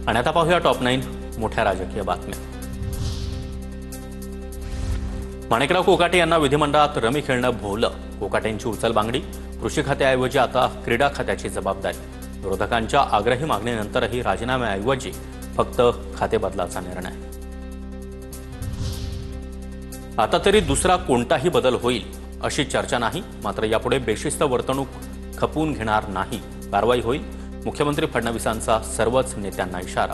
आणि आता पाहूया टॉप 9 मोठ्या राजकीय बातम्या। माणिकराव कोकाटे यांना विधिमंडळात रमी खेळणं भोवलं। कोकाटेंची उचलबांगडी, कृषी खात्याऐवजी आता क्रीडा खात्याची जबाबदारी। विरोधकांच्या आग्रही मागणीनंतरही राजीनाम्याऐवजी फक्त खाते बदलाचा निर्णय। आता तरी दुसरा कोणताही बदल होईल अशी चर्चा नाही, मात्र यापुढे बेशिस्त वर्तणूक खपवून घेणार नाही, कारवाई होईल। मुख्यमंत्री फडणवीसांचा सर्वच नेत्यांना इशारा।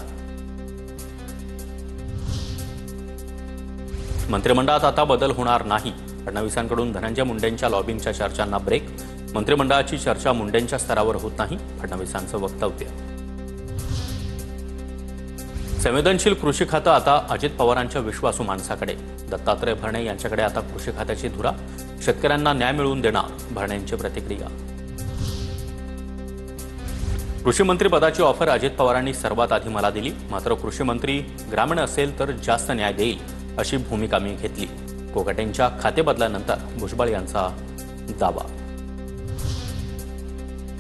मंत्रिमंडळात आता बदल होणार नाही। फडणवीसांकडून धनंजय मुंडेंच्या लॉबिंगच्या चर्चांना ब्रेक। मंत्रिमंडळाची चर्चा मुंडेंच्या स्तरावर होत नाही, फडणवीसांचं वक्तव्य। संवेदनशील कृषी खातं आता अजित पवारांच्या विश्वासू माणसाकडे। दत्तात्रय भरणे यांच्याकडे आता कृषी खात्याची धुरा। शेतकऱ्यांना न्याय मिळवून देणार, भरणेंची प्रतिक्रिया। कृषी मंत्री पदाची ऑफर अजित पवारांनी सर्वात आधी मला दिली, मात्र कृषी मंत्री ग्रामीण असेल तर जास्त न्याय देईल अशी भूमिका मी घेतली। कोकाटेंच्या खाते बदलानंतर भुजबळ यांचा दावा।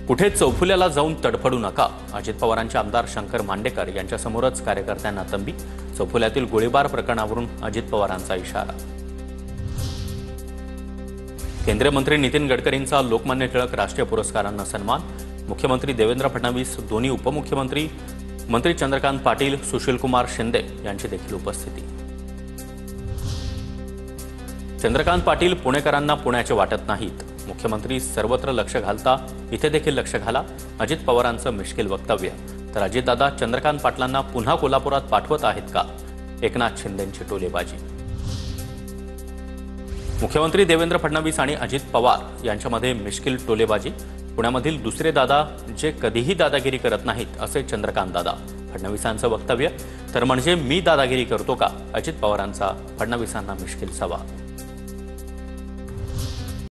कुठे चौफुल्याला जाऊन तडफडू नका, अजित पवारांचे आमदार शंकर मांडेकर यांच्यासमोरच कार्यकर्त्यांना तंबी। चौफुल्यातील गोळीबार प्रकरणावरून अजित पवारांचा इशारा। केंद्रीय मंत्री नितीन गडकरींचा लोकमान्य टिळक राष्ट्रीय पुरस्कारांना सन्मान। मुख्यमंत्री देवेंद्र फडणवीस, दोन्ही उपमुख्यमंत्री, मंत्री चंद्रकांत पाटील, सुशीलकुमार शिंदे यांची देखील उपस्थिती। चंद्रकांत पाटील, पुणेकरांना पुण्याचे वाटत नाहीत। मुख्यमंत्री सर्वत्र लक्ष घालता, इथे देखील लक्ष घाला, अजित पवारांचं मिश्किल वक्तव्य। तर अजितदादा चंद्रकांत पाटलांना पुन्हा कोल्हापुरात पाठवत आहेत का, एकनाथ शिंदेंची टोलेबाजी। मुख्यमंत्री देवेंद्र फडणवीस आणि अजित पवार यांच्यामध्ये मिश्किल टोलेबाजी। पुण्यामधील दुसरे दादा जे कधीही दादागिरी करत नाहीत असे चंद्रकांत दादा। फडणवीसांचं वक्तव्य। तर म्हणजे मी दादागिरी करतो का, अजित पवारांचा फडणवीसांना मिश्किल सवाल।